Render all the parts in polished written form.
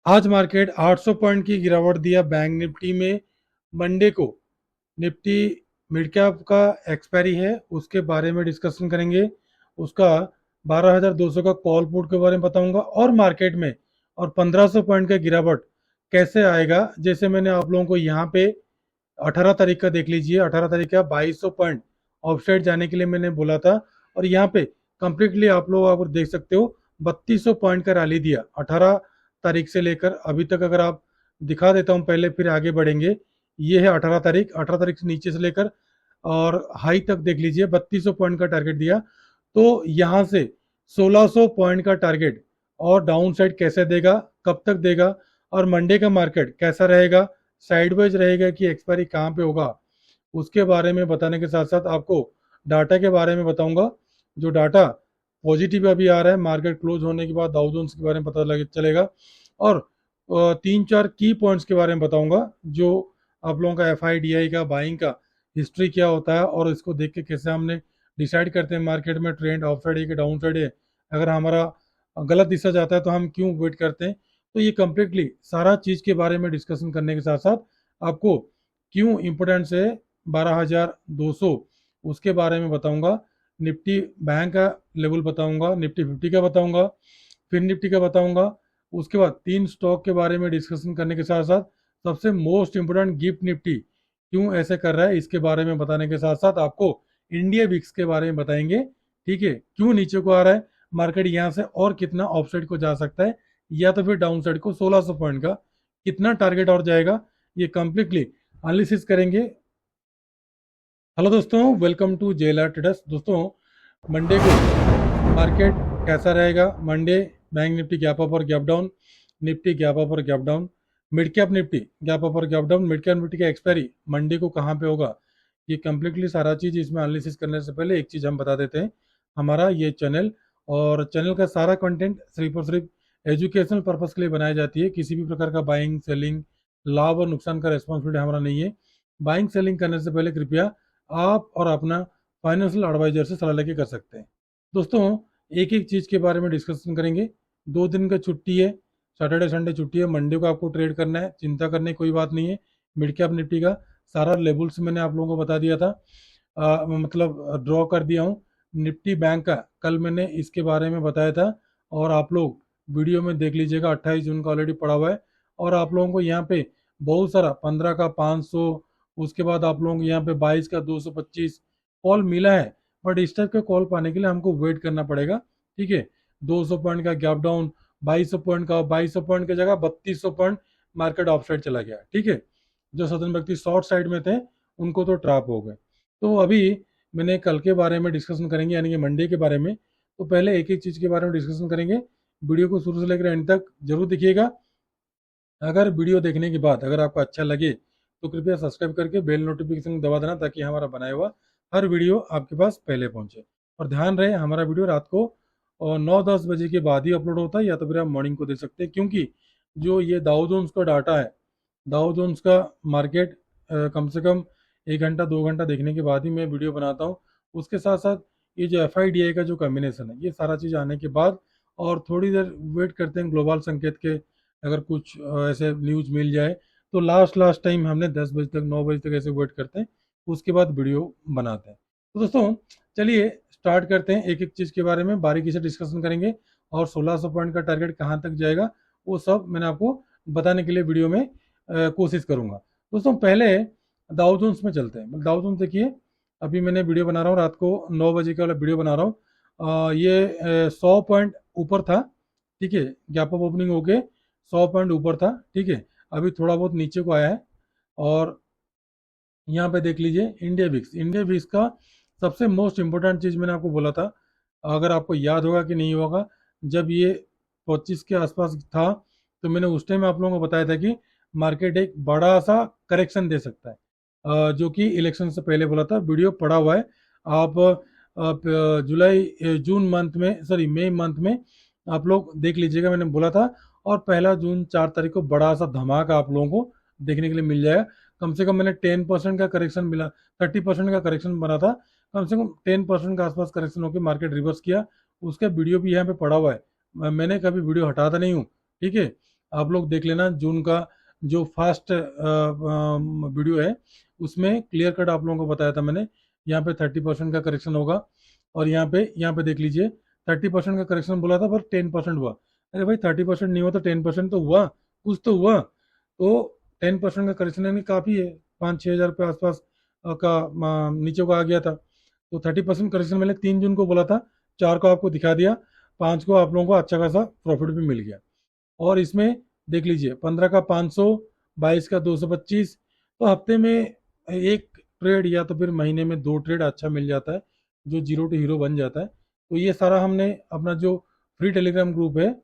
आज market 800 point की गिरावट दिया बैंक निफ्टी में। मंडे को निफ्टी मिड कैप का एक्सपायरी है, उसके बारे में डिस्कशन करेंगे। उसका 12,200 का कॉल पुट के बारे में बताऊंगा और मार्केट में और 1500 पॉइंट का गिरावट कैसे आएगा। जैसे मैंने आप लोगों को यहाँ पे 18 तारीख का देख लीजिए, 18 तारीख का 2200 पॉइंट ऑफसाइड जाने के लिए मैंने बोला था, और यहाँ पे कंप्लीटली आप लोग अगर देख सकते हो 3200 पॉइंट का रैली दिया 18 तारीख से लेकर अभी तक। अगर आप दिखा देता हूँ पहले, फिर आगे बढ़ेंगे। ये है 18 तारीख, 18 तारीख से नीचे से लेकर और हाई तक देख लीजिए, 3200 पॉइंट का टारगेट दिया। तो यहाँ से 1600 पॉइंट का टारगेट और डाउन साइड कैसे देगा, कब तक देगा, और मंडे का मार्केट कैसा रहेगा, साइडवेज रहेगा कि एक्सपायरी कहाँ पे होगा, उसके बारे में बताने के साथ साथ आपको डाटा के बारे में बताऊंगा। जो डाटा पॉजिटिव अभी आ रहा है मार्केट क्लोज होने के बाद, डाउ जोन्स के बारे में पता लगे चलेगा। और तीन चार की पॉइंट्स के बारे में बताऊंगा, जो आप लोगों का एफ आई डी आई का बाइंग का हिस्ट्री क्या होता है, और इसको देख के कैसे हमने डिसाइड करते हैं मार्केट में ट्रेंड अप साइड है कि डाउन साइड है। अगर हमारा गलत दिशा जाता है तो हम क्यों वेट करते हैं। तो ये कंप्लीटली सारा चीज़ के बारे में डिस्कशन करने के साथ साथ आपको क्यों इम्पोर्टेंस है 12,200 उसके बारे में बताऊंगा। निफ्टी बैंक का लेवल बताऊंगा, निफ्टी 50 का बताऊंगा, फिर निफ्टी का बताऊंगा। उसके बाद तीन स्टॉक के बारे में डिस्कशन करने के साथ साथ सबसे मोस्ट इम्पोर्टेंट गिफ्ट निफ्टी क्यों ऐसे कर रहा है इसके बारे में बताने के साथ साथ आपको इंडिया विक्स के बारे में बताएंगे। ठीक है, क्यों नीचे को आ रहा है मार्केट, यहाँ से और कितना ऑफसाइड को जा सकता है, या तो फिर डाउन साइड को 1600 पॉइंट का कितना टारगेट और जाएगा, ये कंप्लीटली एनालिसिस करेंगे। हेलो दोस्तों, वेलकम टू जेएलआर ट्रेडर्स। दोस्तों, मंडे को मार्केट कैसा रहेगा? Monday bank Nifty gap up और gap down, Nifty gap up और gap down, mid cap Nifty gap up और gap down, mid cap Nifty का एक्सपायरी मंडे को कहाँ पे होगा, ये कंप्लीटली सारा चीज़ इसमें एनालिसिस करने से पहले एक चीज़ हम बता देते हैं। हमारा ये चैनल और चैनल का सारा कंटेंट सिर्फ और सिर्फ एजुकेशनल पर्पज़ के लिए बनाई जाती है। किसी भी प्रकार का बाइंग सेलिंग, लाभ और नुकसान का रिस्पॉन्सिबिलिटी हमारा नहीं है। बाइंग सेलिंग करने से पहले कृपया आप और अपना फाइनेंशियल एडवाइजर से सलाह लेके कर सकते हैं। दोस्तों, एक एक चीज़ के बारे में डिस्कशन करेंगे। 2 दिन का छुट्टी है, सैटरडे संडे छुट्टी है। मंडे को आपको ट्रेड करना है, चिंता करने की कोई बात नहीं है। मिड कैप निफ्टी का सारा लेवल्स मैंने आप लोगों को बता दिया था, मतलब ड्रॉ कर दिया हूँ। निफ्टी बैंक का कल मैंने इसके बारे में बताया था, और आप लोग वीडियो में देख लीजिएगा। 28 जून का ऑलरेडी पड़ा हुआ है, और आप लोगों को यहाँ पे बहुत सारा 15 का 500, उसके बाद आप लोगों को यहाँ पे 22 का 225 कॉल मिला है। बट इस टाइप का कॉल पाने के लिए हमको वेट करना पड़ेगा। ठीक है, 200 पॉइंट का गैप डाउन, 2200 पॉइंट का, 2200 पॉइंट की जगह 3200 पॉइंट मार्केट ऑफ साइड चला गया। ठीक है, जो सदन व्यक्ति शॉर्ट साइड में थे उनको तो ट्रैप हो गए। तो अभी मैंने कल के बारे में डिस्कशन करेंगे, यानी कि मंडे के बारे में। तो पहले एक एक चीज़ के बारे में डिस्कशन करेंगे। वीडियो को शुरू से लेकर एंड तक जरूर देखिएगा। अगर वीडियो देखने के बाद अगर आपको अच्छा लगे तो कृपया सब्सक्राइब करके बेल नोटिफिकेशन दबा देना, ताकि हमारा बनाया हुआ हर वीडियो आपके पास पहले पहुंचे। और ध्यान रहे, हमारा वीडियो रात को 9-10 बजे के बाद ही अपलोड होता है, या तो फिर आप मॉर्निंग को देख सकते हैं। क्योंकि जो ये दाउ जोन्स का डाटा है, दाउ जोन्स का मार्केट कम से कम 1 घंटा 2 घंटा देखने के बाद ही मैं वीडियो बनाता हूँ। उसके साथ साथ ये जो एफ आई डी आई का जो कॉम्बिनेशन है, ये सारा चीज़ आने के बाद और थोड़ी देर वेट करते हैं ग्लोबल संकेत के, अगर कुछ ऐसे न्यूज़ मिल जाए तो लास्ट लास्ट टाइम हमने 10 बजे तक 9 बजे तक ऐसे वेट करते हैं, उसके बाद वीडियो बनाते हैं। तो दोस्तों, चलिए स्टार्ट करते हैं। एक एक चीज़ के बारे में बारीकी से डिस्कशन करेंगे, और 1600 पॉइंट का टारगेट कहाँ तक जाएगा वो सब मैंने आपको बताने के लिए वीडियो में कोशिश करूंगा। दोस्तों, पहले दाउ जोन्स में चलते हैं। दाउ जोन्स देखिए, अभी मैंने वीडियो बना रहा हूँ, रात को 9 बजे का वाला वीडियो बना रहा हूँ। ये 100 पॉइंट ऊपर था। ठीक है, गैप अप ओपनिंग होके 100 पॉइंट ऊपर था। ठीक है, अभी थोड़ा बहुत नीचे को आया है। और यहाँ पे देख लीजिए इंडिया विक्स, इंडिया विक्स का सबसे मोस्ट इम्पोर्टेंट चीज़ मैंने आपको बोला था, अगर आपको याद होगा कि नहीं होगा, जब ये 25 के आसपास था तो मैंने उस टाइम आप लोगों को बताया था कि मार्केट एक बड़ा सा करेक्शन दे सकता है, जो कि इलेक्शन से पहले बोला था। वीडियो पड़ा हुआ है, आप जुलाई जून मंथ में, सॉरी मई मंथ में आप लोग देख लीजिएगा, मैंने बोला था। और 1 जून 4 तारीख को बड़ा सा धमाका आप लोगों को देखने के लिए मिल जाएगा। कम से कम मैंने 10% का करेक्शन मिला, 30% का करेक्शन बना था, कम से कम 10% का आसपास करेक्शन होकर मार्केट रिवर्स किया। उसका वीडियो भी यहाँ पे पड़ा हुआ है, मैंने कभी वीडियो हटाता नहीं हूँ। ठीक है, आप लोग देख लेना, जून का जो फास्ट वीडियो है उसमें क्लियर कट आप लोगों को बताया था मैंने। यहाँ पे 30% का करेक्शन होगा, और यहाँ पे देख लीजिए 30% का करेक्शन बोला था, पर 10% हुआ। अरे भाई 30% नहीं हुआ तो 10% तो हुआ, कुछ तो हुआ। तो 10% का करेक्शन यानी काफ़ी है, 5-6 हज़ार रुपये आसपास का नीचे को आ गया था। तो 30% करेक्शन मैंने 3 जून को बोला था, 4 को आपको दिखा दिया, 5 को आप लोगों को अच्छा खासा प्रॉफिट भी मिल गया। और इसमें देख लीजिए 15 का 500, 22 का 225। तो हफ्ते में एक ट्रेड या तो फिर महीने में 2 ट्रेड अच्छा मिल जाता है, जो जीरो टू हीरो बन जाता है। तो ये सारा हमने अपना जो फ्री टेलीग्राम ग्रुप है,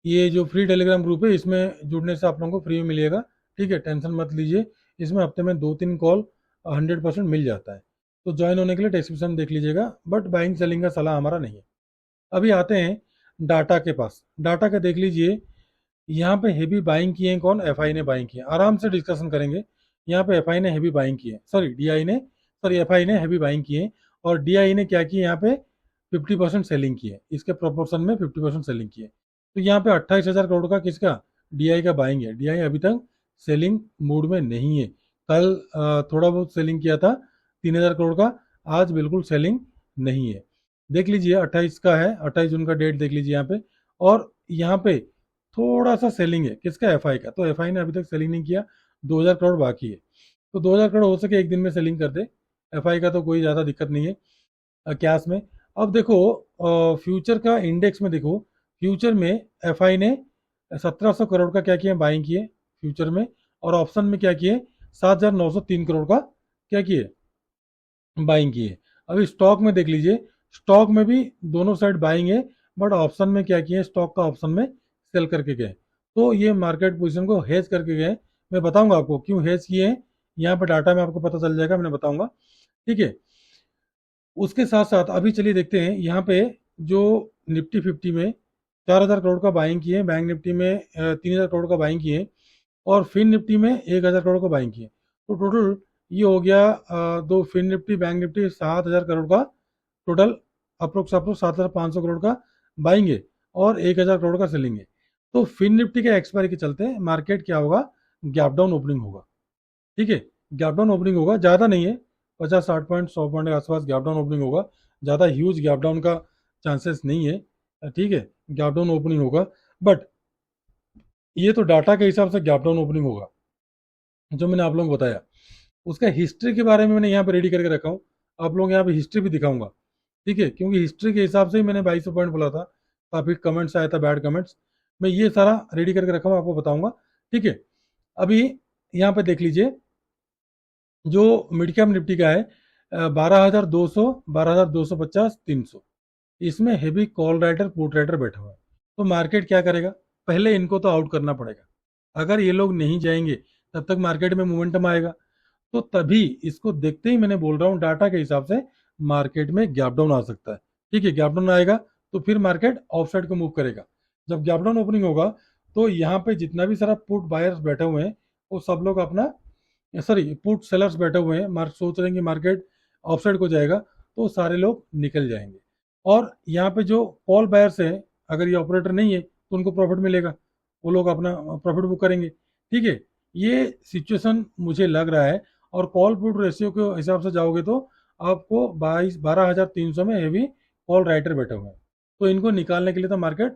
ये जो फ्री टेलीग्राम ग्रुप है इसमें जुड़ने से आप लोगों को फ्री में मिलेगा। ठीक है, टेंशन मत लीजिए, इसमें हफ्ते में 2-3 कॉल 100% मिल जाता है। तो ज्वाइन होने के लिए डिस्क्रिप्शन देख लीजिएगा, बट बाइंग सेलिंग का सलाह हमारा नहीं है। अभी आते हैं डाटा के पास। डाटा का देख लीजिए, यहाँ पे हेवी बाइंग किए हैं कौन? एफआई ने बाइंग किए, आराम से डिस्कशन करेंगे। यहाँ पे एफआई ने हेवी बाइंग किए, सॉरी डीआई ने, सॉरी एफआई ने हेवी बाइंग किए, और डीआई ने क्या किए? यहाँ पे 50% सेलिंग की है, इसके प्रोपोर्शन में 50% सेलिंग की है। तो यहाँ पे 28,000 करोड़ का किसका? डीआई का बाइंग है। डीआई अभी तक सेलिंग मूड में नहीं है। कल थोड़ा बहुत सेलिंग किया था 3,000 करोड़ का, आज बिल्कुल सेलिंग नहीं है। देख लीजिए 28 का है, 28 जून का डेट देख लीजिए यहाँ पे। और यहाँ पे थोड़ा सा सेलिंग है, किसका? एफआई का। तो एफआई ने अभी तक सेलिंग नहीं किया, 2,000 करोड़ बाकी है। तो 2,000 करोड़ हो सके एक दिन में सेलिंग कर दे एफआई का, तो कोई ज़्यादा दिक्कत नहीं है कैश में। अब देखो फ्यूचर का इंडेक्स में देखो, फ्यूचर में एफआई ने 1,700 करोड़ का क्या किया? बाइंग किए फ्यूचर में। और ऑप्शन में क्या किए? 7,903 करोड़ का क्या किए? बाइंग किए। अभी स्टॉक में देख लीजिए, स्टॉक में भी दोनों साइड बाइंग है, बट ऑप्शन में क्या किए? स्टॉक का ऑप्शन में सेल करके गए। तो ये मार्केट पोजीशन को हेज करके गए। मैं बताऊंगा आपको क्यों हेज किए हैं, यहाँ पे डाटा में आपको पता चल जाएगा, मैंने बताऊंगा। ठीक है, उसके साथ साथ अभी चलिए देखते हैं यहाँ पे जो निफ्टी 50 में 4,000 करोड़ का बाइंग किए, बैंक निफ्टी में 3,000 करोड़ का बाइंग किए, और फिन निफ्टी में 1,000 करोड़ का बाइंग किए। तो टोटल ये हो गया दो Fin Nifty bank Nifty 7,000 crore का टोटल, अप्रोक्स 7,500 करोड़ का बाइंग है, और 1,000 करोड़ का सेलिंग है। तो फिन निफ्टी के एक्सपायरी के चलते मार्केट क्या होगा? गैप डाउन ओपनिंग होगा। ठीक है, गैप डाउन ओपनिंग होगा, ज़्यादा नहीं है, 50-60 पॉइंट 100 पॉइंट के आसपास गैप डाउन ओपनिंग होगा। ज़्यादा ह्यूज गैप डाउन का चांसेस नहीं है। ठीक है, गैप डाउन ओपनिंग होगा, बट ये तो डाटा के हिसाब से गैप डाउन ओपनिंग होगा जो मैंने आप लोगों को बताया। उसका हिस्ट्री के बारे में मैंने यहाँ पे रेडी करके रखा हूँ, आप लोग यहाँ पे हिस्ट्री भी दिखाऊंगा। ठीक है, क्योंकि हिस्ट्री के हिसाब से ही मैंने 2200 पॉइंट बोला था, काफ़ी कमेंट्स आया था बैड कमेंट्स, मैं ये सारा रेडी करके रखा हूँ, आपको बताऊंगा। ठीक है, अभी यहाँ पे देख लीजिए जो मिड कैप निफ्टी का है 12,200, 12,250, 300, इसमें heavy call writer put writer बैठा हुआ है। तो मार्केट क्या करेगा? पहले इनको तो आउट करना पड़ेगा। अगर ये लोग नहीं जाएंगे तब तक मार्केट में मोमेंटम आएगा। तो तभी इसको देखते ही मैंने बोल रहा हूँ, डाटा के हिसाब से मार्केट में गैप डाउन आ सकता है। ठीक है, गैप डाउन आएगा तो फिर मार्केट ऑफ साइड को मूव करेगा। जब गैप डाउन ओपनिंग होगा तो यहाँ पे जितना भी सारा पुट बायर्स बैठे हुए हैं वो सब लोग अपना, सॉरी पुट सेलर्स बैठे हुए हैं, सोच रहे हैं कि मार्केट ऑफ साइड को जाएगा, तो सारे लोग निकल जाएंगे। और यहाँ पे जो कॉल बायर्स हैं, अगर ये ऑपरेटर नहीं है तो उनको प्रॉफिट मिलेगा, वो लोग अपना प्रॉफिट बुक करेंगे। ठीक है, ये सिचुएशन मुझे लग रहा है। और कॉल पुट रेशियो के हिसाब से जाओगे तो आपको 12,300 में हेवी कॉल राइटर बैठे हुए हैं, तो इनको निकालने के लिए तो मार्केट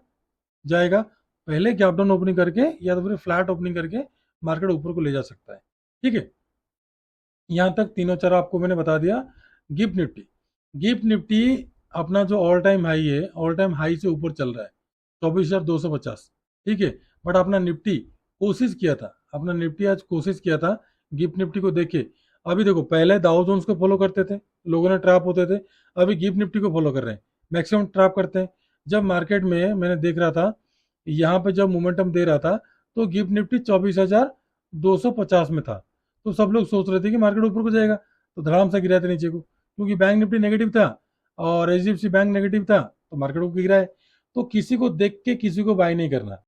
जाएगा। पहले गैप डाउन ओपनिंग करके या तो फिर फ्लैट ओपनिंग करके मार्केट ऊपर को ले जा सकता है। ठीक है, यहाँ तक तीनों चार आपको मैंने बता दिया। गिफ्ट निफ्टी, गिफ्ट निफ्टी अपना जो ऑल टाइम हाई है, ऑल टाइम हाई से ऊपर चल रहा है 24,250। ठीक है, बट अपना निफ्टी कोशिश किया था, अपना निफ्टी आज कोशिश किया था गिफ्ट निफ्टी को देखे। अभी देखो पहले दाउ जोन्स को फॉलो करते थे, लोगों ने ट्रैप होते थे, अभी गिफ्ट निफ्टी को फॉलो कर रहे हैं, मैक्सिमम ट्रैप करते हैं। जब मार्केट में मैंने देख रहा था, यहाँ पे जब मोमेंटम दे रहा था तो गिफ्ट निफ्टी 24,250 में था, तो सब लोग सोच रहे थे कि मार्केट ऊपर को जाएगा, तो धड़ाम से गिरा था नीचे को, क्योंकि बैंक निफ्टी नेगेटिव था और एचडीएफसी बैंक नेगेटिव था, तो मार्केट को गिरा है। तो किसी को देख के किसी को बाय नहीं करना।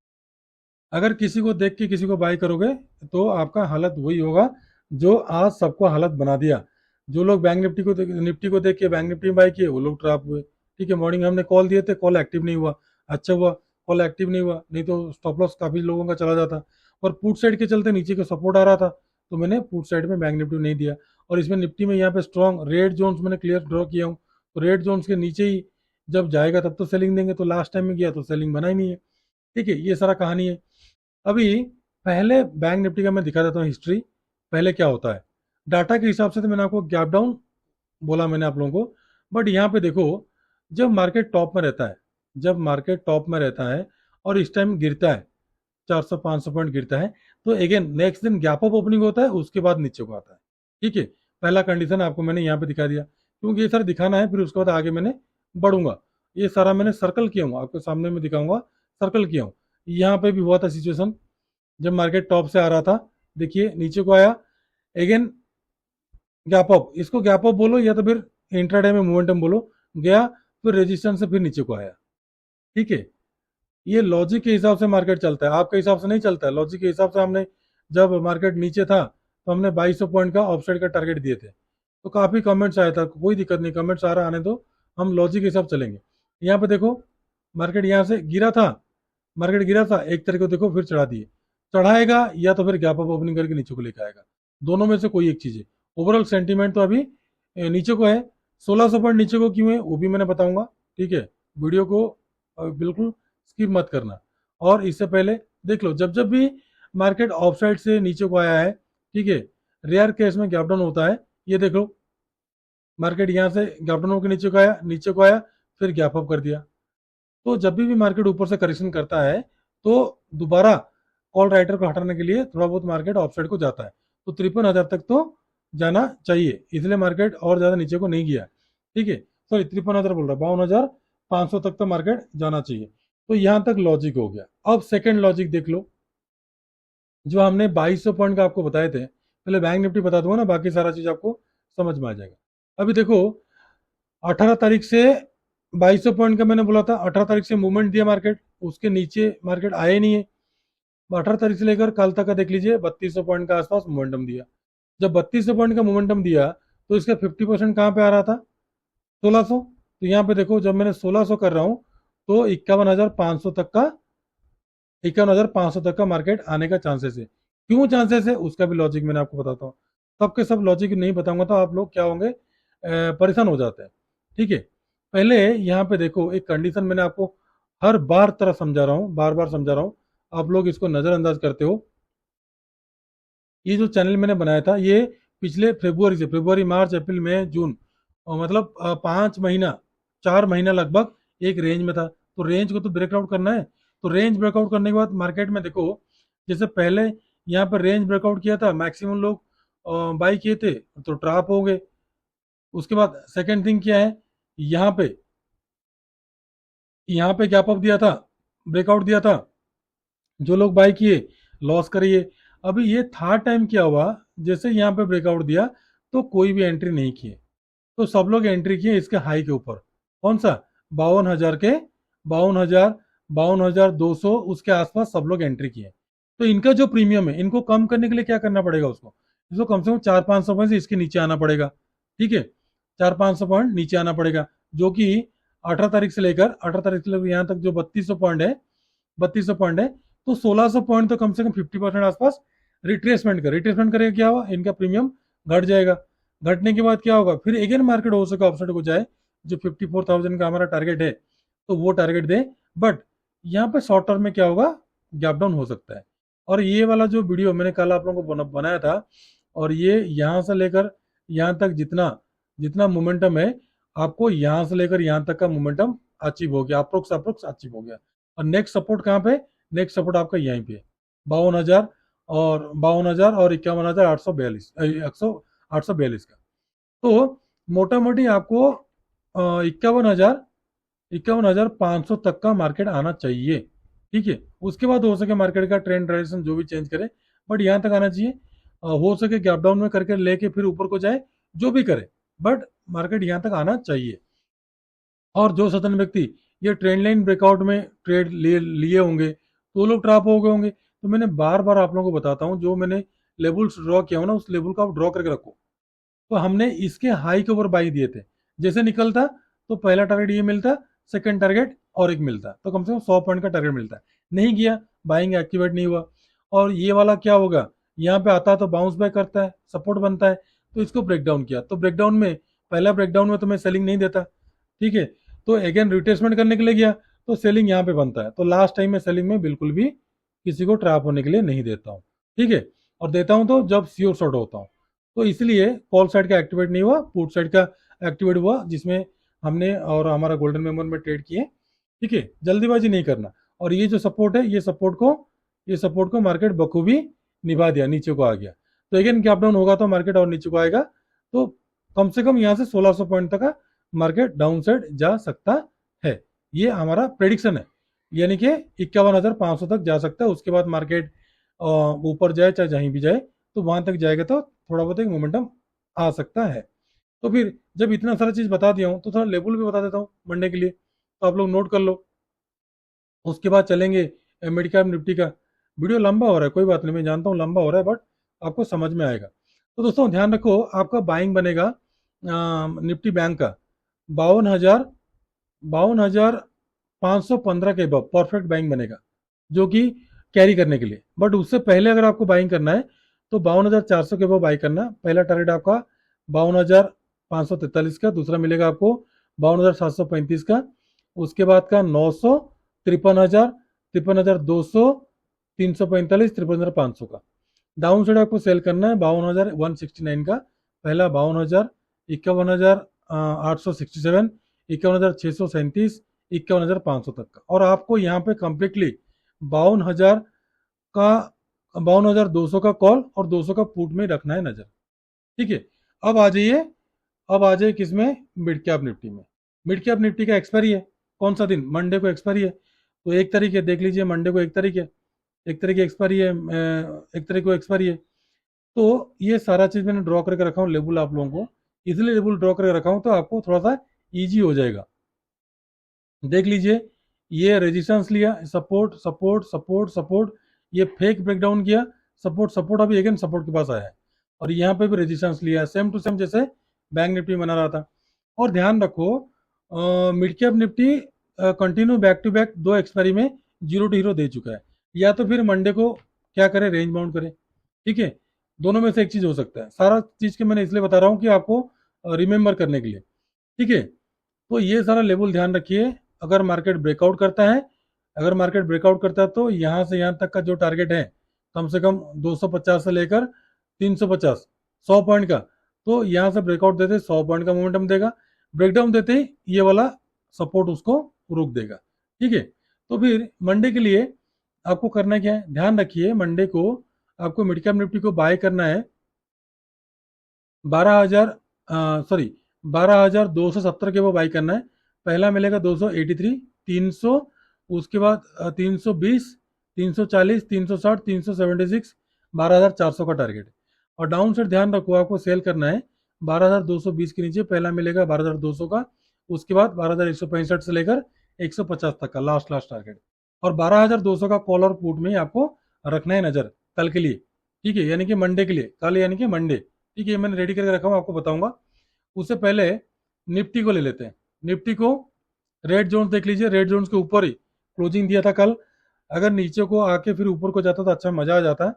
अगर किसी को देख के किसी को बाय करोगे तो आपका हालत वही होगा जो आज सबको हालत बना दिया। जो लोग बैंक निफ्टी को देख के बैंक निफ्टी में बाय किए वो लोग ट्रैप हुए। ठीक है, मॉर्निंग हमने कॉल दिए थे, कॉल एक्टिव नहीं हुआ, अच्छा हुआ कॉल एक्टिव नहीं हुआ, नहीं तो स्टॉप लॉस काफी लोगों का चला जाता। और पुट साइड के चलते नीचे का सपोर्ट आ रहा था, तो मैंने पुट साइड में बैंक निफ्टी नहीं दिया। और इसमें निफ्टी में यहाँ पे स्ट्रॉन्ग रेड जोन्स मैंने क्लियर ड्रॉ किया हूँ, तो रेड जोन्स के नीचे ही जब जाएगा तब तो सेलिंग देंगे, तो लास्ट टाइम में गया तो सेलिंग बना ही नहीं है। ठीक है, ये सारा कहानी है। अभी पहले बैंक निफ्टी का मैं दिखा देता हूँ हिस्ट्री, पहले क्या होता है। डाटा के हिसाब से तो मैंने आपको गैप डाउन बोला मैंने आप लोगों को, बट यहाँ पे देखो, जब मार्केट टॉप में रहता है, जब मार्केट टॉप में रहता है और इस टाइम गिरता है 400-500 पॉइंट गिरता है, तो अगेन नेक्स्ट दिन गैप अप ओपनिंग होता है, उसके बाद नीचे को आता है। ठीक है, पहला कंडीशन आपको मैंने यहाँ पे दिखा दिया, क्योंकि ये सारा दिखाना है, फिर उसके बाद आगे मैंने बढ़ूंगा। ये सारा मैंने सर्कल किया हूँ, आपके सामने में दिखाऊंगा, सर्कल किया हूँ। यहाँ पे भी हुआ था सिचुएशन, जब मार्केट टॉप से आ रहा था, देखिए नीचे को आया, अगेन गैप अप, इसको गैप अप बोलो या तो फिर इंट्राडे में मोमेंटम बोलो, गया फिर रेजिस्टेंस से फिर नीचे को आया। ठीक है, ये लॉजिक के हिसाब से मार्केट चलता है, आपके हिसाब से नहीं चलता है। लॉजिक के हिसाब से हमने, जब मार्केट नीचे था तो हमने 2200 पॉइंट का ऑफसाइड का टारगेट दिए थे, तो काफी कमेंट्स आया था, कोई दिक्कत नहीं, कमेंट्स आ रहा आने दो, हम लॉजिक के हिसाब चलेंगे। यहाँ पे देखो, मार्केट यहाँ से गिरा था, मार्केट गिरा था, एक तरीके को देखो फिर चढ़ा दिए, चढ़ाएगा या तो फिर गैप अप ओपनिंग करके नीचे को लेकर आएगा, दोनों में से कोई एक चीज है। ओवरऑल सेंटीमेंट तो अभी नीचे को है। 1600 पॉइंट नीचे को क्यों है वो भी मैंने बताऊंगा। ठीक है, वीडियो को बिल्कुल स्किप मत करना। और इससे पहले देख लो, जब जब भी मार्केट ऑफ साइड से नीचे को आया है, ठीक है, रेयर केस में गैप डाउन होता है। ये देख लो, मार्केट यहाँ से गैप डाउन होकर नीचे को आया, नीचे को आया, फिर गैप अप कर दिया। तो जब भी मार्केट ऊपर से करेक्शन करता है, तो दोबारा कॉल राइटर को हटाने के लिए थोड़ा बहुत मार्केट ऑफ साइड को जाता है, तो 53,000 तक तो जाना चाहिए, इसलिए मार्केट और ज्यादा नीचे को नहीं गया। ठीक है, सॉरी 53,000 बोल रहा, 52,500 तक तो मार्केट जाना चाहिए। तो यहां तक लॉजिक हो गया। अब सेकंड लॉजिक देख लो, जो हमने 2200 पॉइंट का आपको बताए थे, पहले बैंक निफ्टी बता दूंगा ना, बाकी सारा चीज आपको समझ में आ जाएगा। अभी देखो, 18 तारीख से 2200 पॉइंट का मैंने बोला था, 18 तारीख से मूवमेंट दिया मार्केट, उसके नीचे मार्केट आए नहीं है। 18 तारीख से लेकर कल तक का देख लीजिए, 3200 पॉइंट का आसपास मोमेंटम दिया। जब 3200 पॉइंट का मोमेंटम दिया, तो इसका 50% कहाँ पे आ रहा था, 1600। तो यहाँ पे देखो, जब मैंने 1600 कर रहा हूँ, तो 51,500 तक का, 51,500 तक का मार्केट आने का चांसेस है। क्यों चांसेस है, उसका भी लॉजिक मैंने आपको बताता हूँ। सबके सब लॉजिक नहीं बताऊंगा तो आप लोग क्या होंगे, परेशान हो जाते हैं। ठीक है, पहले यहाँ पे देखो, एक कंडीशन मैंने आपको हर बार तरह समझा रहा हूँ, बार बार समझा रहा हूँ, आप लोग इसको नजरअंदाज करते हो। ये जो चैनल मैंने बनाया था, ये पिछले फरवरी से, फरवरी मार्च अप्रैल मई जून, और मतलब 5 महीना, 4 महीना लगभग एक रेंज में था। तो रेंज को तो ब्रेकआउट करना है। तो रेंज ब्रेकआउट करने के बाद मार्केट में देखो, जैसे पहले यहाँ पर रेंज ब्रेकआउट किया था, मैक्सिमम लोग बाई किए थे, तो ट्रैप हो गए। उसके बाद सेकेंड थिंग क्या है, यहाँ पे, यहाँ पे गैप अप दिया था, ब्रेकआउट दिया था, जो लोग बाई किए लॉस करिए। अभी ये थर्ड टाइम क्या हुआ, जैसे यहाँ पे ब्रेकआउट दिया तो कोई भी एंट्री नहीं किए, तो सब लोग एंट्री किए इसके हाई के ऊपर, कौन सा, 52,000 के, 52,000, 52,200 उसके आसपास सब लोग एंट्री किए। तो इनका जो प्रीमियम है, इनको कम करने के लिए क्या करना पड़ेगा, उसको, इसको कम से कम 400-500 पॉइंट से इसके नीचे आना पड़ेगा। ठीक है, 400-500 पॉइंट नीचे आना पड़ेगा, जो कि 18 तारीख से लेकर यहाँ तक जो 3200 पॉइंट है, 3200 पॉइंट है, तो 1600 पॉइंट तो कम से कम 50% आसपास रिट्रेसमेंट कर, रिट्रेसमेंट करेगा, क्या हुआ, इनका प्रीमियम घट जाएगा। घटने के बाद क्या होगा, फिर अगेन मार्केट हो सके ऑफसेट को जाए, जो 54,000 का हमारा टारगेट है, तो वो टारगेट दे। बट यहाँ पे शॉर्ट टर्म में क्या होगा, गैप डाउन हो सकता है। और ये वाला जो वीडियो मैंने कल आप लोगों को बनाया था, और ये यहाँ से लेकर यहाँ तक जितना जितना मोमेंटम है, आपको यहाँ से लेकर यहाँ तक का मोमेंटम अचीव हो गया, अप्रोक्स अप्रोक्स अचीव हो गया। और नेक्स्ट सपोर्ट कहाँ पे, नेक्स्ट सपोर्ट आपका यहीं पे 52,000 और 52,000 और 51,842, 842 का। तो मोटा मोटी आपको 51,500 तक का मार्केट आना चाहिए। ठीक है, उसके बाद हो सके मार्केट का ट्रेंड डायरेक्शन जो भी चेंज करे, बट यहाँ तक आना चाहिए। हो सके गैप डाउन में करके लेके फिर ऊपर को जाए, जो भी करे, बट मार्केट यहाँ तक आना चाहिए। और जो सतन व्यक्ति ये ट्रेंड लाइन ब्रेकआउट में ट्रेड लिए होंगे, तो वो लोग ट्रैप हो गए होंगे। तो मैंने बार बार आप लोगों को बताता हूँ, जो मैंने लेवल्स ड्रॉ किया हो ना, उस लेवल को आप ड्रॉ करके रखो। तो हमने इसके हाई के ऊपर बाई दिए थे, जैसे निकलता तो पहला टारगेट ये मिलता, सेकंड टारगेट और एक मिलता है, तो कम से कम 100 पॉइंट का टारगेट मिलता है। नहीं किया, बाइंग एक्टिवेट नहीं हुआ। और ये वाला क्या होगा, यहाँ पे आता है तो बाउंस बैक करता है, सपोर्ट बनता है, तो इसको ब्रेक डाउन किया, तो ब्रेकडाउन में पहला ब्रेकडाउन में तो मैं सेलिंग नहीं देता, ठीक है, तो अगेन रिट्रेसमेंट करने के लिए गया तो सेलिंग यहाँ पे बनता है। तो लास्ट टाइम मैं सेलिंग में बिल्कुल भी किसी को ट्रैप होने के लिए नहीं देता हूँ, ठीक है, और देता हूँ तो जब श्योर शॉर्ट होता हूँ। तो इसलिए कॉल साइड का एक्टिवेट नहीं हुआ, पुट साइड का एक्टिवेट हुआ, जिसमें हमने और हमारा गोल्डन मेंबर में ट्रेड किए, ठीक है, जल्दीबाजी नहीं करना। और ये जो सपोर्ट है, ये सपोर्ट को मार्केट बखूबी निभा दिया, नीचे को आ गया। तो अगेन गैप डाउन होगा तो मार्केट और नीचे को आएगा, तो कम से कम यहाँ से 1600 पॉइंट तक का मार्केट डाउन साइड जा सकता है। ये हमारा प्रेडिक्शन है, यानी कि 51,500 तक जा सकता है। उसके बाद मार्केट ऊपर जाए चाहे जहीं भी जाए, तो वहां तक जाएगा तो थोड़ा बहुत एक मोमेंटम आ सकता है। तो फिर जब इतना सारा चीज बता दिया हूँ तो थोड़ा लेवल भी बता देता हूँ मंडे के लिए, तो आप लोग नोट कर लो। उसके बाद चलेंगे मिड कैप निफ्टी का। वीडियो लंबा हो रहा है, कोई बात नहीं, मैं जानता हूँ लंबा हो रहा है, बट आपको समझ में आएगा। तो दोस्तों ध्यान रखो, आपका बाइंग बनेगा निफ्टी बैंक का 52,515 के अब परफेक्ट बाइंग बनेगा, जो कि कैरी करने के लिए। बट उससे पहले अगर आपको बाइंग करना है तो 52,400 के अब बाई करना। पहला टारगेट आपका 52,543 का, दूसरा मिलेगा आपको 52,735 का, उसके बाद का 900, 53,000, 53,200, 345, 53,500 का। डाउन साइड आपको सेल करना है 52,169 का, पहला 52,000, 51,867, 51,637, 51,500 तक का। और आपको यहाँ पे कंप्लीटली 52,000 का, 52,200 का कॉल और 200 का पुट में रखना है नजर, ठीक है। अब आ जाइए, किसमें, मिड कैप निफ्टी में। मिड कैप निफ्टी का एक्सपायरी है, कौन सा दिन, मंडे को एक्सपायरी है। तो 1 तारीख है, देख लीजिए मंडे को 1 तारीख है, 1 तारीख एक्सपायरी है, 1 तारीख को एक्सपायरी है। तो ये सारा चीज मैंने ड्रॉ करके रखा हूँ लेबल आप लोगों को, इसलिए लेबल ड्रॉ करके रखा हूँ तो आपको थोड़ा सा ईजी हो जाएगा। देख लीजिए, ये रेजिस्टेंस लिया, सपोर्ट सपोर्ट सपोर्ट सपोर्ट, ये फेक ब्रेकडाउन किया, सपोर्ट सपोर्ट, अभी अगेन सपोर्ट के पास आया है, और यहाँ पे भी रेजिस्टेंस लिया, सेम टू सेम जैसे बैंक निफ्टी बना रहा था। और ध्यान रखो, mid cap Nifty continue back to back 2 expiry में जीरो टू हीरो दे चुका है, या तो फिर मंडे को क्या करे, रेंज बाउंड करे, ठीक है, दोनों में से एक चीज हो सकता है। सारा चीज के मैंने इसलिए बता रहा हूँ कि आपको रिमेंबर करने के लिए, ठीक है। तो ये सारा लेवल ध्यान रखिए। अगर मार्केट ब्रेकआउट करता है, अगर मार्केट ब्रेकआउट करता है तो यहाँ से यहाँ तक का जो टारगेट है, कम से कम 250 से लेकर 350, 100 पॉइंट का, तो यहाँ से ब्रेकआउट देते 100 पॉइंट का मोमेंटम देगा, ब्रेकडाउन देते ही ये वाला सपोर्ट उसको रोक देगा, ठीक है। तो फिर मंडे के लिए आपको करना क्या है, ध्यान रखिए, मंडे को आपको मिड कैप निफ्टी को बाय करना है 12,000, सॉरी 12,270 के वो बाई करना है। पहला मिलेगा 283, 300, उसके बाद 320, 340, 360, 376, 12,400 का टारगेट। और डाउन साइड ध्यान रखो, आपको सेल करना है 12,220 के नीचे, पहला मिलेगा 12,200 का, उसके बाद 12,165 से लेकर 150 तक का लास्ट टारगेट। और 12,200 का कॉल और पुट में आपको रखना है नजर कल के लिए, ठीक है, यानी कि मंडे के लिए, कल यानी कि मंडे, ठीक है, मैंने रेडी करके रखा हूँ, आपको बताऊंगा। उससे पहले निफ्टी को ले लेते हैं। निफ्टी को रेड जोन देख लीजिए, रेड जोन के ऊपर ही क्लोजिंग दिया था कल। अगर नीचे को आके फिर ऊपर को जाता तो अच्छा मजा आ जाता,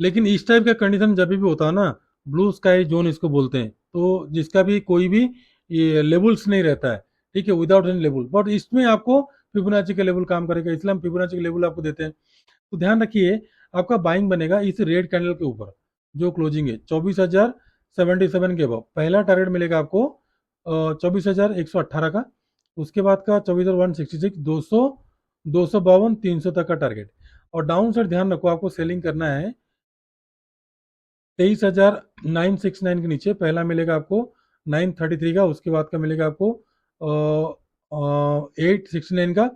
लेकिन इस टाइप का कंडीशन जब भी होता है ना, ब्लू स्काई जोन इसको बोलते हैं, तो जिसका भी कोई भी ये लेवल्स नहीं रहता है, ठीक है, विदाउट एनी लेवल, बट इसमें आपको फिबोनाची का लेवल काम करेगा, इसलिए हम फिबोनाची का लेवल आपको देते हैं। तो ध्यान रखिए, आपका बाइंग बनेगा इस रेड कैंडल के ऊपर, जो क्लोजिंग है 24,077 के अब पहला टारगेट मिलेगा आपको 24,118 का, उसके बाद का 24,166, 200, 252, 300 तक का टारगेट। और डाउन साइड ध्यान रखो, आपको सेलिंग करना है 23,969 के नीचे, पहला मिलेगा आपको 933 का, उसके बाद का मिलेगा आपको 869 का,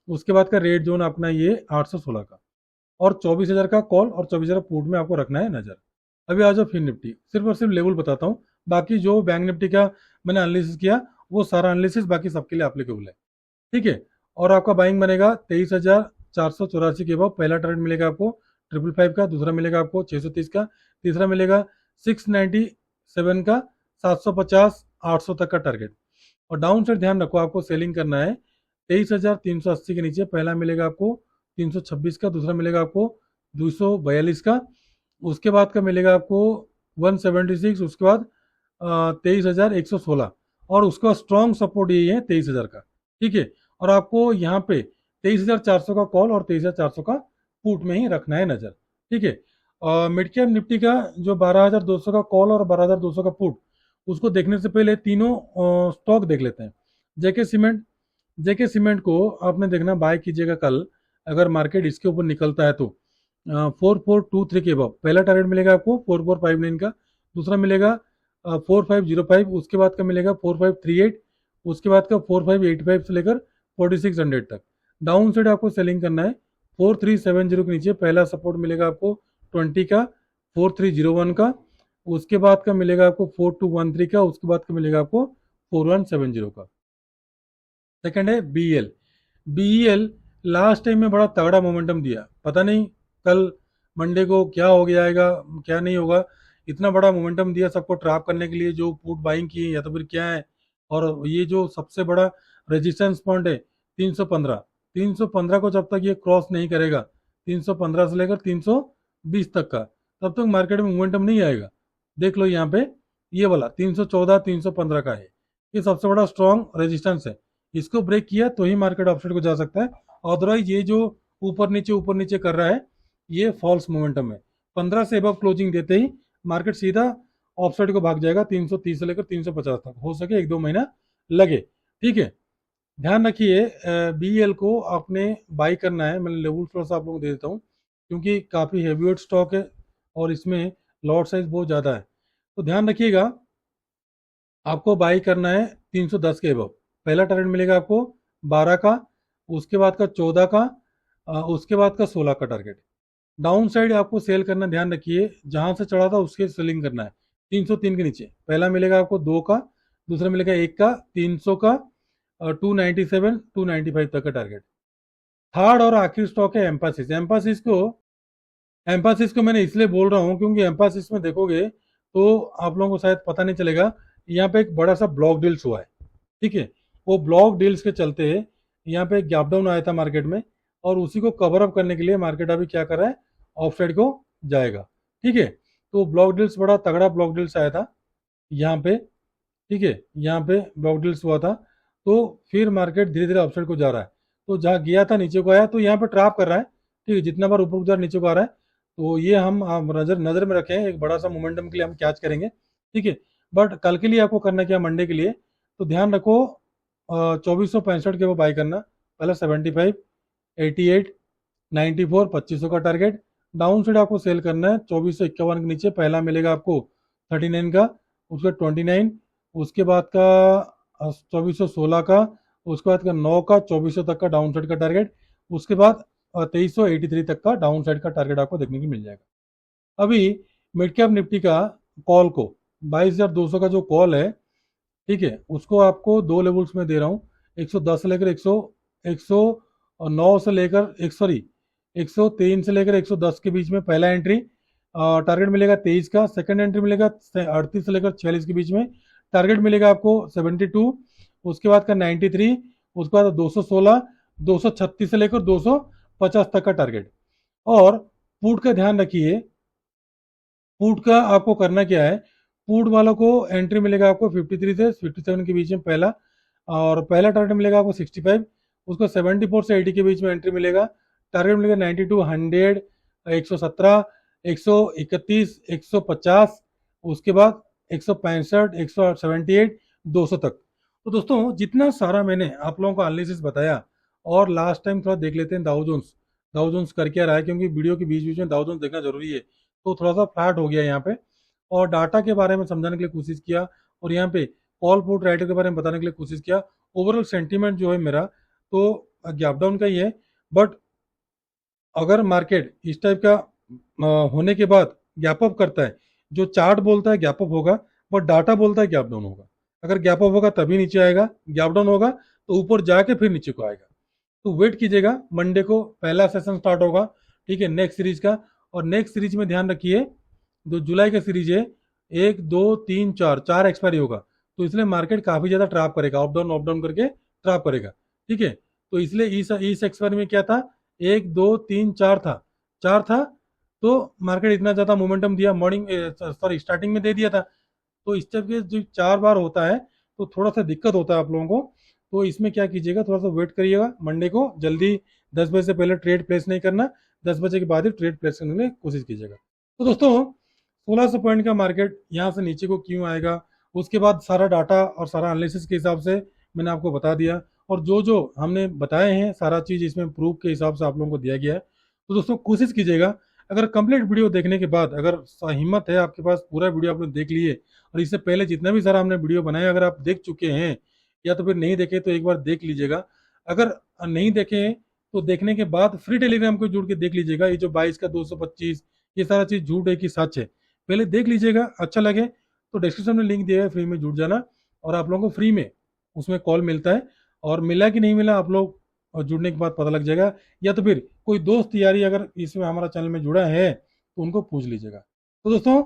उसके बाद का रेड जोन अपना ये 816 का। और 24,000 का कॉल और 24,000 पुट में आपको रखना है नजर। अभी आ जाओ फिर निफ्टी, सिर्फ और सिर्फ लेवल बताता हूँ, बाकी जो बैंक निफ्टी का मैंने एनालिसिस किया वो सारा एनालिसिस बाकी सबके लिए एप्लीकेबल है, ठीक है। और आपका बाइंग बनेगा 23,484 के बाद, पहला टारगेट मिलेगा आपको 555 का, दूसरा मिलेगा आपको 630 का, तीसरा मिलेगा 697 का, 750, 800 तक का टारगेट। और डाउन साइड ध्यान रखो, आपको सेलिंग करना है 23,380 के नीचे पहला मिलेगा आपको 326 का, दूसरा मिलेगा आपको 242 का, उसके बाद का मिलेगा आपको 176, उसके बाद 23,116, और उसका स्ट्रॉन्ग सपोर्ट यही है 23,000 का। ठीक है, और आपको यहाँ पे 23,400 का कॉल और 23,400 का पुट में ही रखना है नजर। ठीक है, मिड कैप निफ्टी का जो 12,200 का कॉल और 12,200 का पुट, उसको देखने से पहले तीनों स्टॉक देख लेते हैं। जेके सीमेंट, जेके सीमेंट को आपने देखना बाय कीजिएगा कल, अगर मार्केट इसके ऊपर निकलता है तो 4423 के अब पहला टारगेट मिलेगा आपको 4459 का, दूसरा मिलेगा 4505, उसके बाद का मिलेगा 4538, उसके बाद का 4585 से लेकर 4600 तक। डाउन साइड आपको सेलिंग करना है 4370 के नीचे पहला सपोर्ट मिलेगा आपको 20 का, 4301 का, उसके बाद का मिलेगा आपको 4213 का, उसके बाद का मिलेगा आपको 4170 का। सेकंड है बीईएल। बीईएल लास्ट टाइम में बड़ा तगड़ा मोमेंटम दिया, पता नहीं कल मंडे को क्या हो गया क्या नहीं होगा। इतना बड़ा मोमेंटम दिया सबको ट्रैप करने के लिए, जो पुट बाइंग किए या तो फिर क्या है। और ये जो सबसे बड़ा रेजिस्टेंस पॉइंट है 315, 315 को जब तक ये क्रॉस नहीं करेगा, 315 से लेकर 320 तक का, तब तक मार्केट में मोमेंटम नहीं आएगा। देख लो यहाँ पे ये वाला 314 315 का है, ये सबसे बड़ा स्ट्रॉन्ग रेजिस्टेंस है। इसको ब्रेक किया तो ही मार्केट अपसाइड को जा सकता है, अदरवाइज ये जो ऊपर नीचे कर रहा है ये फॉल्स मोमेंटम है। 15 से अबव क्लोजिंग देते ही मार्केट सीधा ऑफसाइड को भाग जाएगा 330 से लेकर 350 तक, हो सके 1-2 महीना लगे। ठीक है, ध्यान रखिए बीएल को आपने बाई करना है। मैं लेवल थोड़ा सा आप लोगों को दे देता हूँ, क्योंकि काफ़ी हैवीवेट स्टॉक है और इसमें लॉट साइज बहुत ज़्यादा है, तो ध्यान रखिएगा। आपको बाई करना है 310 के अबव, पहला टारगेट मिलेगा आपको 12 का, उसके बाद का 14 का, उसके बाद का 16 का टारगेट। डाउन साइड आपको सेल करना, ध्यान रखिए जहां से चढ़ा था उसके सेलिंग करना है 303 के नीचे। पहला मिलेगा आपको 2 का, दूसरा मिलेगा 1 का, 300 का, 297 295 तक का टारगेट। थर्ड और आखिरी स्टॉक है एम्फासिस। एम्फासिस को मैंने इसलिए बोल रहा हूँ क्योंकि एम्फासिस में देखोगे तो आप लोगों को शायद पता नहीं चलेगा, यहाँ पे एक बड़ा सा ब्लॉक डील्स हुआ है। ठीक है, वो ब्लॉक डील्स के चलते यहाँ पे एक गैप डाउन आया था मार्केट में, और उसी को कवर अप करने के लिए मार्केट अभी क्या कर रहा है, ऑफ साइड को जाएगा। ठीक है, तो ब्लॉक डील्स बड़ा तगड़ा ब्लॉक डील्स आया था यहाँ पे। ठीक है, यहाँ पे ब्लॉक डील्स हुआ था, तो फिर मार्केट धीरे धीरे अपसाइड को जा रहा है। तो जहाँ गया था नीचे को आया, तो यहाँ पे ट्रैप कर रहा है। ठीक है, जितना बार ऊपर उधर नीचे को आ रहा है, तो ये हम नजर नजर में रखें, एक बड़ा सा मोमेंटम के लिए हम कैच करेंगे। ठीक है, बट कल के लिए आपको करना क्या, मंडे के लिए तो ध्यान रखो 2465 के वो बाई करना, पहले 75, 88, 94, 2500 का टारगेट। डाउन साइड आपको सेल करना है 2451 के नीचे, पहला मिलेगा आपको 39 का, उसका 29, उसके बाद का 2416 का, उसके बाद का 9 का, 2400 तक का डाउन साइड का टारगेट, उसके बाद 2383 तक का डाउन साइड का टारगेट आपको देखने को मिल जाएगा। अभी मिड कैप निफ्टी का कॉल को 22,200 का जो कॉल है, ठीक है, उसको आपको दो लेवल्स में दे रहा हूँ, 110 से लेकर 109 से लेकर एक सॉरी 103 से लेकर 110 के बीच में पहला एंट्री, टारगेट मिलेगा 23 का। सेकंड एंट्री मिलेगा 38 से लेकर 46 के बीच में, टारगेट मिलेगा आपको 72, उसके बाद का 93, उसके बाद 216, 236 से लेकर 250 तक का टारगेट। और पुट का ध्यान रखिए, पुट का आपको करना क्या है, पुट वालों को एंट्री मिलेगा आपको 53 से 57 के बीच में पहला, और पहला टारगेट मिलेगा आपको 65, उसको 74 से 80 के बीच में एंट्री मिलेगा, टारगेट मिलेगा 92, 100, 117, 131, 150, उसके बाद 165, 178, 200 तक। तो दोस्तों जितना सारा मैंने आप लोगों को एनालिसिस बताया, और लास्ट टाइम थोड़ा देख लेते हैं दाउ जोन्स कर क्या रहा है, क्योंकि वीडियो के बीच बीच में दाउ जोन्स देखना जरूरी है। तो थोड़ा सा फ्लैट हो गया यहाँ पे, और डाटा के बारे में समझाने के लिए कोशिश किया, और यहाँ पे कॉल पुट राइटर के बारे में बताने के लिए कोशिश किया। ओवरऑल सेंटीमेंट जो है मेरा तो गैप डाउन का ही है, बट अगर मार्केट इस टाइप का होने के बाद गैप अप करता है, जो चार्ट बोलता है गैप अप होगा, बट डाटा बोलता है गैप डाउन होगा। अगर गैप अप होगा तभी नीचे आएगा, गैप डाउन होगा तो ऊपर जाके फिर नीचे को आएगा। तो वेट कीजिएगा, मंडे को पहला सेशन स्टार्ट होगा। ठीक है, नेक्स्ट सीरीज का। और नेक्स्ट सीरीज में ध्यान रखिए, जो जुलाई का सीरीज है, 1 2 3 4 4 एक्सपायरी होगा, तो इसलिए मार्केट काफी ज्यादा ट्रैप करेगा, अप डाउन करके ट्रैप करेगा। ठीक है, तो इसलिए इस एक्सपायरी में क्या था, 1 2 3 4 था, 4 था। तो मार्केट इतना ज़्यादा मोमेंटम दिया, मॉर्निंग सॉरी स्टार्टिंग में दे दिया था। तो इस टाइप के जो 4 बार होता है तो थोड़ा सा दिक्कत होता है आप लोगों को। तो इसमें क्या कीजिएगा, थोड़ा सा वेट करिएगा, मंडे को जल्दी 10 बजे से पहले ट्रेड प्लेस नहीं करना, 10 बजे के बाद ही ट्रेड प्लेस करने की कोशिश कीजिएगा। तो दोस्तों 1600 पॉइंट का मार्केट यहाँ से नीचे को क्यों आएगा, उसके बाद सारा डाटा और सारा एनालिसिस के हिसाब से मैंने आपको बता दिया, और जो जो हमने बताए हैं सारा चीज़ इसमें प्रूफ के हिसाब से आप लोगों को दिया गया है। तो दोस्तों कोशिश कीजिएगा, अगर कंप्लीट वीडियो देखने के बाद अगर हिम्मत है आपके पास, पूरा वीडियो आपने देख लिए, और इससे पहले जितना भी सारा हमने वीडियो बनाया अगर आप देख चुके हैं या तो फिर नहीं देखे तो एक बार देख लीजिएगा। अगर नहीं देखे तो देखने के बाद फ्री टेलीग्राम को जुड़ के देख लीजिएगा, ये जो 22 का 225 ये सारा चीज़ झूठ है कि सच है, पहले देख लीजिएगा। अच्छा लगे तो डिस्क्रिप्शन में लिंक दिया है, फ्री में जुड़ जाना, और आप लोगों को फ्री में उसमें कॉल मिलता है, और मिला कि नहीं मिला आप लोग जुड़ने के बाद पता लग जाएगा। या तो फिर कोई दोस्त यारी अगर इसमें हमारा चैनल में जुड़ा है तो उनको पूछ लीजिएगा। तो दोस्तों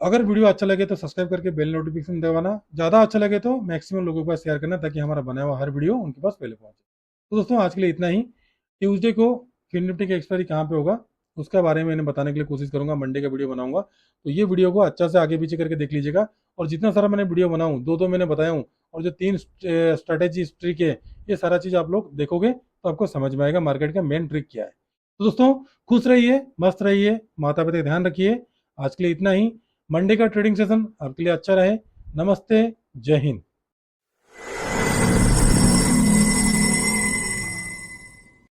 अगर वीडियो अच्छा लगे तो सब्सक्राइब करके बेल नोटिफिकेशन दबाना, ज़्यादा अच्छा लगे तो मैक्सिमम लोगों के पास शेयर करना, ताकि हमारा बना हुआ हर वीडियो उनके पास पहले पहुंचे। तो दोस्तों आज के लिए इतना ही। ट्यूसडे को फिन निफ्टी की एक्सपायरी कहाँ पे होगा उसके बारे में मैंने बताने के लिए कोशिश करूंगा, मंडे का वीडियो बनाऊंगा। तो ये वीडियो को अच्छा से आगे पीछे करके देख लीजिएगा, और जितना सारा मैंने वीडियो बनाऊँ, दो दो मैंने बताया हूँ, और जो 3 स्ट्रैटेजी ट्रिक है, ये सारा चीज़ आप लोग देखोगे तो आपको समझ में आएगा मार्केट का मेन ट्रिक क्या है। तो दोस्तों खुश रहिए, मस्त रहिए, माता पिता का ध्यान रखिए। आज के लिए इतना ही। मंडे का ट्रेडिंग सेशन आपके लिए अच्छा रहे। नमस्ते, जय हिंद।